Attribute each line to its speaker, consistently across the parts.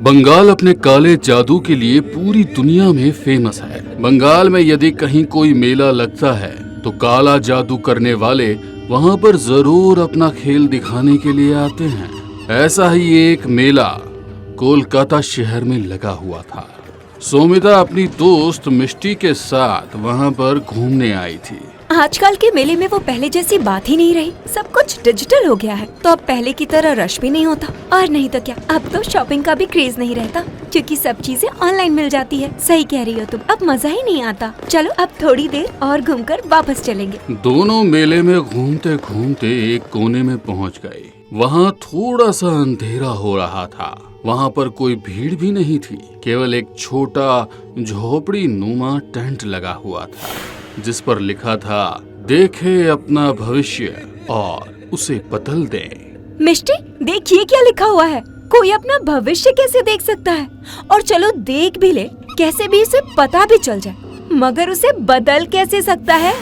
Speaker 1: बंगाल अपने काले जादू के लिए पूरी दुनिया में फेमस है। बंगाल में यदि कहीं कोई मेला लगता है तो काला जादू करने वाले वहां पर जरूर अपना खेल दिखाने के लिए आते हैं। ऐसा ही एक मेला कोलकाता शहर में लगा हुआ था। सोमिता अपनी दोस्त मिष्टी के साथ वहां पर घूमने आई थी।
Speaker 2: आजकल के मेले में वो पहले जैसी बात ही नहीं रही। सब कुछ डिजिटल हो गया है, तो अब पहले की तरह रश भी नहीं होता। और नहीं तो क्या, अब तो शॉपिंग का भी क्रेज नहीं रहता, क्योंकि सब चीजें ऑनलाइन मिल जाती है। सही कह रही हो तुम, अब मजा ही नहीं आता। चलो अब थोड़ी देर और घूमकर वापस चलेंगे।
Speaker 1: दोनों मेले में घूमते घूमते एक कोने में पहुंच गए। वहां थोड़ा सा अंधेरा हो रहा था। वहां पर कोई भीड़ भी नहीं थी, केवल एक छोटा झोपड़ी नुमा टेंट लगा हुआ था, जिस पर लिखा था, देखे अपना भविष्य और उसे बदल दे।
Speaker 2: मिष्टी, देखिए क्या लिखा हुआ है। कोई अपना भविष्य कैसे देख सकता है? और चलो देख भी ले, कैसे भी उसे पता भी चल जाए, मगर उसे बदल कैसे सकता है?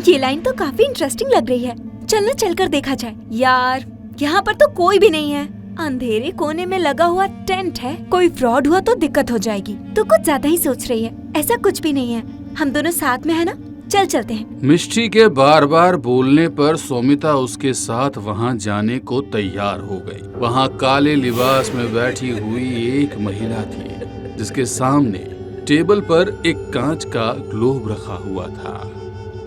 Speaker 2: ये लाइन तो काफी इंटरेस्टिंग लग रही है। चलना चलकर देखा जाए। यार, यहाँ पर तो कोई भी नहीं है। अंधेरे कोने में लगा हुआ टेंट है। कोई फ्रॉड हुआ तो दिक्कत हो जाएगी। तो कुछ ज्यादा ही सोच रही है। ऐसा कुछ भी नहीं है, हम दोनों साथ में है ना। चल चलते हैं।
Speaker 1: मिष्टी के बार बार बोलने पर सोमिता उसके साथ वहां जाने को तैयार हो गई। वहां काले लिबास में बैठी हुई एक महिला थी, जिसके सामने टेबल पर एक कांच का ग्लोब रखा हुआ था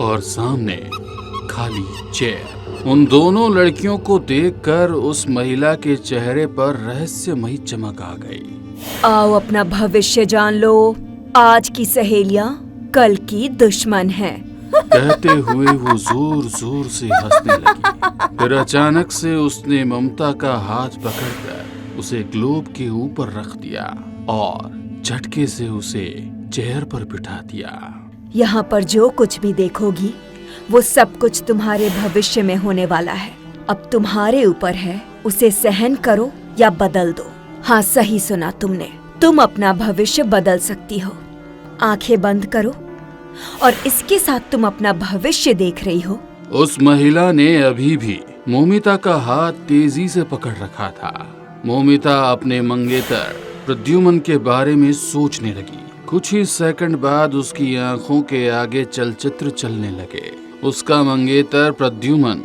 Speaker 1: और सामने खाली चेयर। उन दोनों लड़कियों को देखकर उस महिला के चेहरे पर रहस्यमयी चमक आ गई।
Speaker 2: आओ अपना भविष्य जान लो। आज की सहेलियां कल की दुश्मन है।
Speaker 1: कहते हुए वो जोर जोर से हंसने लगी। फिर अचानक से उसने ममता का हाथ पकड़कर उसे ग्लोब के ऊपर रख दिया और झटके से उसे चेयर पर बिठा दिया।
Speaker 2: यहाँ पर जो कुछ भी देखोगी, वो सब कुछ तुम्हारे भविष्य में होने वाला है। अब तुम्हारे ऊपर है, उसे सहन करो या बदल दो। हाँ, सही सुना तुमने। तुम अपना भविष्य बदल सकती हो। आंखें बंद करो और इसके साथ तुम अपना भविष्य देख रही हो।
Speaker 1: उस महिला ने अभी भी मोमिता का हाथ तेजी से पकड़ रखा था। मोमिता अपने मंगेतर प्रद्युमन के बारे में सोचने लगी। कुछ ही सेकंड बाद उसकी आंखों के आगे चलचित्र चलने लगे। उसका मंगेतर प्रद्युमन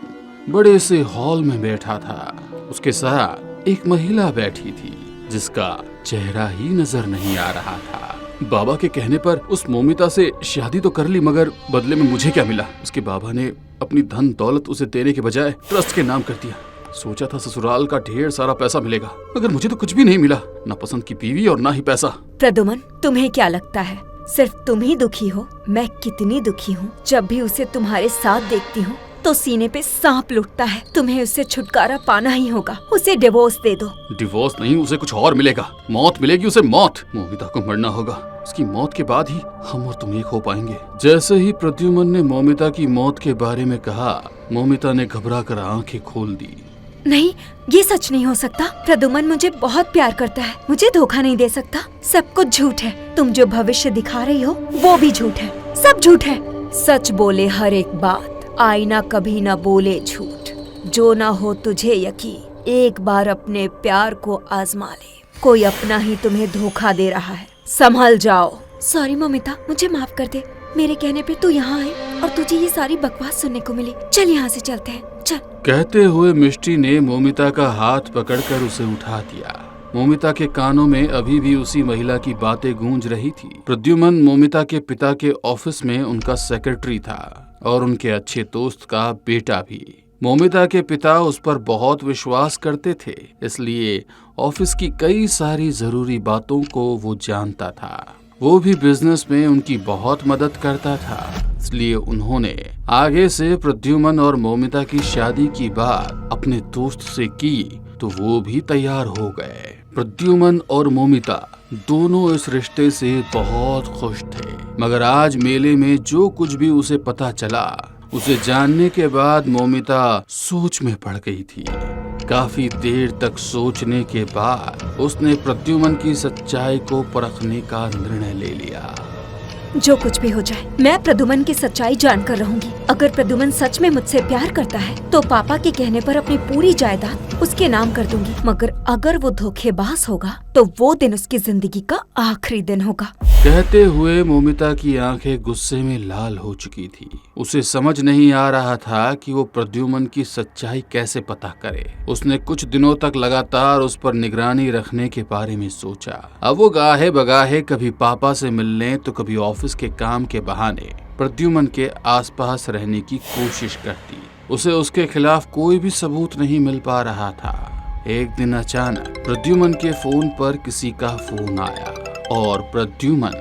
Speaker 1: बड़े से हॉल में बैठा था। उसके साथ एक महिला बैठी थी, जिसका चेहरा ही नजर नहीं आ रहा था। बाबा के कहने पर उस मोमिता से शादी तो कर ली, मगर बदले में मुझे क्या मिला? उसके बाबा ने अपनी धन दौलत उसे देने के बजाय ट्रस्ट के नाम कर दिया। सोचा था ससुराल का ढेर सारा पैसा मिलेगा, मगर मुझे तो कुछ भी नहीं मिला, ना पसंद की बीवी और ना ही पैसा।
Speaker 2: प्रद्युमन, तुम्हें क्या लगता है सिर्फ तुम ही दुखी हो? मैं कितनी दुखी हूँ। जब भी उसे तुम्हारे साथ देखती हूँ तो सीने पे सांप लुटता है। तुम्हें उससे छुटकारा पाना ही होगा। उसे डिवोर्स दे दो।
Speaker 1: डिवोर्स नहीं, उसे कुछ और मिलेगा। मौत मिलेगी उसे, मौत। मोमिता को मरना होगा। उसकी मौत के बाद ही हम और तुम एक हो पाएंगे। जैसे ही प्रद्युमन ने मोमिता की मौत के बारे में कहा, मोमिता ने घबराकर आंखें खोल दी।
Speaker 2: नहीं, ये सच नहीं हो सकता। प्रद्युमन मुझे बहुत प्यार करता है, मुझे धोखा नहीं दे सकता। सब कुछ झूठ है। तुम जो भविष्य दिखा रही हो वो भी झूठ है। सब झूठ है। सच बोले हर एक बात, आईना कभी न बोले झूठ। जो ना हो तुझे यकीन, एक बार अपने प्यार को आजमा ले। कोई अपना ही तुम्हें धोखा दे रहा है, संभल जाओ। सॉरी मोमिता, मुझे माफ कर दे। मेरे कहने पे तू यहाँ आई और तुझे ये सारी बकवास सुनने को मिली। चल यहाँ से चलते हैं, चल।
Speaker 1: कहते हुए मिष्टी ने मोमिता का हाथ पकड़कर उसे उठा दिया। मोमिता के कानों में अभी भी उसी महिला की बातें गूंज रही थी। प्रद्युमन मोमिता के पिता के ऑफिस में उनका सेक्रेटरी था और उनके अच्छे दोस्त का बेटा भी। मोमिता के पिता उस पर बहुत विश्वास करते थे, इसलिए ऑफिस की कई सारी जरूरी बातों को वो जानता था। वो भी बिजनेस में उनकी बहुत मदद करता था, इसलिए उन्होंने आगे से प्रद्युमन और मोमिता की शादी की बात अपने दोस्त से की तो वो भी तैयार हो गए। प्रद्युमन और मोमिता दोनों इस रिश्ते से बहुत खुश थे, मगर आज मेले में जो कुछ भी उसे पता चला, उसे जानने के बाद मोमिता सोच में पड़ गई थी। काफी देर तक सोचने के बाद उसने प्रद्युमन की सच्चाई को परखने का निर्णय ले लिया।
Speaker 2: जो कुछ भी हो जाए, मैं प्रद्युमन की सच्चाई जानकर रहूंगी। अगर प्रद्युमन सच में मुझसे प्यार करता है तो पापा के कहने पर अपनी पूरी जायदाद उसके नाम कर दूंगी। मगर अगर वो धोखेबाज होगा तो वो दिन उसकी जिंदगी का आखिरी दिन होगा।
Speaker 1: कहते हुए मोमिता की आंखें गुस्से में लाल हो चुकी थी। उसे समझ नहीं आ रहा था कि वो प्रद्युमन की सच्चाई कैसे पता करे। उसने कुछ दिनों तक लगातार उस पर निगरानी रखने के बारे में सोचा। अब वो गाहे बगाहे कभी पापा से मिलने तो कभी ऑफिस के काम के बहाने प्रद्युमन के आसपास रहने की कोशिश करती। उसे उसके खिलाफ कोई भी सबूत नहीं मिल पा रहा था। एक दिन अचानक प्रद्युमन के फोन पर किसी का फोन आया और प्रद्युमन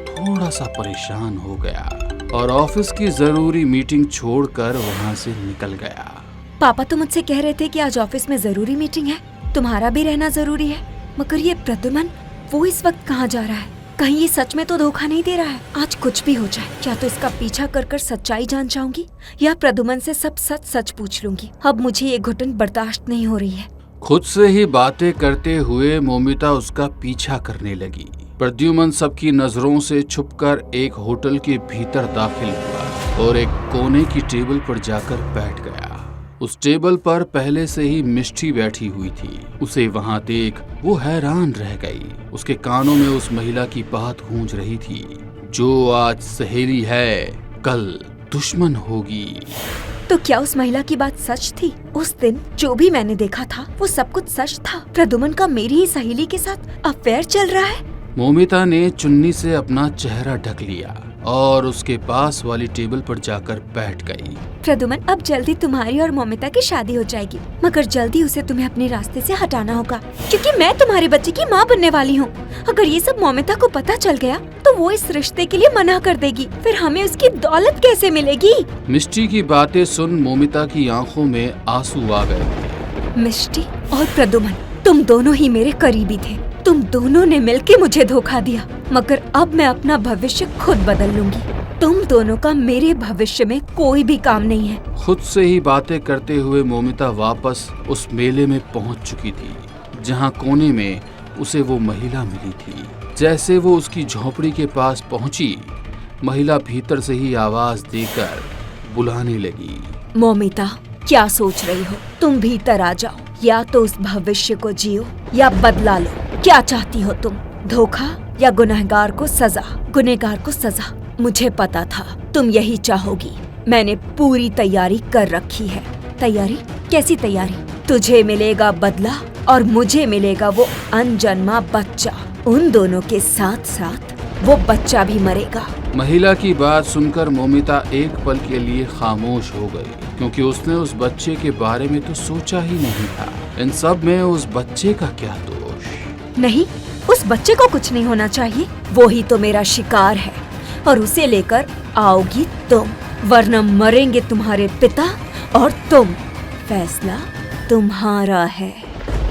Speaker 1: थोड़ा सा परेशान हो गया और ऑफिस की जरूरी मीटिंग छोड़कर वहां से निकल गया।
Speaker 2: पापा तो मुझसे कह रहे थे कि आज ऑफिस में जरूरी मीटिंग है, तुम्हारा भी रहना जरूरी है। मगर ये प्रद्युमन, वो इस वक्त कहाँ जा रहा है? कहीं ये सच में तो धोखा नहीं दे रहा है? आज कुछ भी हो जाए, क्या तो इसका पीछा कर कर सच्चाई जान जाऊंगी या प्रद्युमन से सब सच सच पूछ लूंगी। अब मुझे ये घुटन बर्दाश्त नहीं हो रही है।
Speaker 1: खुद से ही बातें करते हुए मोमिता उसका पीछा करने लगी। प्रद्युमन सबकी नजरों से छुपकर एक होटल के भीतर दाखिल हुआ और एक कोने की टेबल पर जाकर बैठ गया। उस टेबल पर पहले से ही मिष्टी बैठी हुई थी। उसे वहां देख वो हैरान रह गई। उसके कानों में उस महिला की बात गूंज रही थी, जो आज सहेली है कल दुश्मन होगी।
Speaker 2: तो क्या उस महिला की बात सच थी? उस दिन जो भी मैंने देखा था वो सब कुछ सच था। प्रद्युमन का मेरी ही सहेली के साथ अफेयर चल रहा है।
Speaker 1: मोमिता ने चुन्नी से अपना चेहरा ढक लिया और उसके पास वाली टेबल पर जाकर बैठ गई।
Speaker 2: प्रद्युमन, अब जल्दी तुम्हारी और मोमिता की शादी हो जाएगी, मगर जल्दी उसे तुम्हें अपने रास्ते से हटाना होगा, क्योंकि मैं तुम्हारे बच्चे की माँ बनने वाली हूँ। अगर ये सब मोमिता को पता चल गया तो वो इस रिश्ते के लिए मना कर देगी, फिर हमें उसकी दौलत कैसे मिलेगी?
Speaker 1: मिष्टी की बातें सुन मोमिता की आंखों में आंसू आ गए।
Speaker 2: मिष्टी और प्रद्युमन, तुम दोनों ही मेरे करीबी थे। तुम दोनों ने मिलके मुझे धोखा दिया, मगर अब मैं अपना भविष्य खुद बदल लूंगी। तुम दोनों का मेरे भविष्य में कोई भी काम नहीं है।
Speaker 1: खुद से ही बातें करते हुए मोमिता वापस उस मेले में पहुंच चुकी थी, जहां कोने में उसे वो महिला मिली थी। जैसे वो उसकी झोपड़ी के पास पहुंची, महिला भीतर से ही आवाज देकर बुलाने लगी।
Speaker 2: मोमिता, क्या सोच रही हो? तुम भीतर आ जाओ, या तो उस भविष्य को जियो या बदला लो। क्या चाहती हो तुम? धोखा या गुनहगार को सजा? गुनहगार को सजा। मुझे पता था तुम यही चाहोगी। मैंने पूरी तैयारी कर रखी है। तैयारी? कैसी तैयारी? तुझे मिलेगा बदला और मुझे मिलेगा वो अनजन्मा बच्चा। उन दोनों के साथ साथ वो बच्चा भी मरेगा।
Speaker 1: महिला की बात सुनकर मोमिता एक पल के लिए खामोश हो गई, क्योंकि उसने उस बच्चे के बारे में तो सोचा ही नहीं था। इन सब में उस बच्चे का क्या दोष?
Speaker 2: नहीं, उस बच्चे को कुछ नहीं होना चाहिए। वो ही तो मेरा शिकार है और उसे लेकर आओगी तुम, वरना मरेंगे तुम्हारे पिता और तुम। फैसला तुम्हारा है।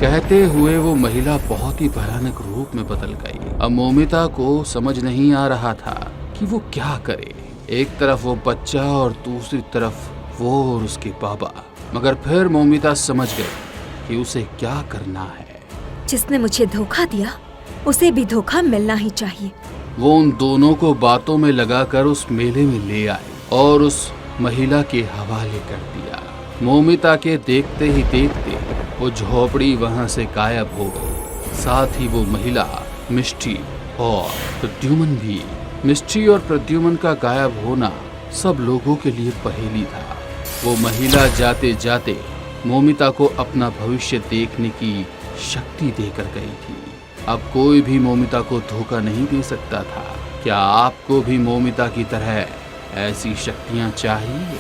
Speaker 1: कहते हुए वो महिला बहुत ही भयानक रूप में बदल गई। अब मोमिता को समझ नहीं आ रहा था कि वो क्या करे। एक तरफ वो बच्चा और दूसरी तरफ वो और उसके बाबा। मगर फिर मोमिता समझ गई कि उसे क्या करना है।
Speaker 2: जिसने मुझे धोखा दिया उसे भी धोखा मिलना ही चाहिए।
Speaker 1: वो उन दोनों को बातों में लगाकर उस मेले में ले आए और उस महिला के हवाले कर दिया। मोमिता के देखते ही देखते वो झोपड़ी वहां से गायब हो गई। साथ ही वो महिला, मिष्टी और प्रद्युमन भी। मिष्टी और प्रद्युमन का गायब होना सब लोगों के लिए पहेली था। वो महिला जाते जाते मोमिता को अपना भविष्य देखने की शक्ति देकर गई थी। अब कोई भी मोमिता को धोखा नहीं दे सकता था। क्या आपको भी मोमिता की तरह ऐसी शक्तियां चाहिए?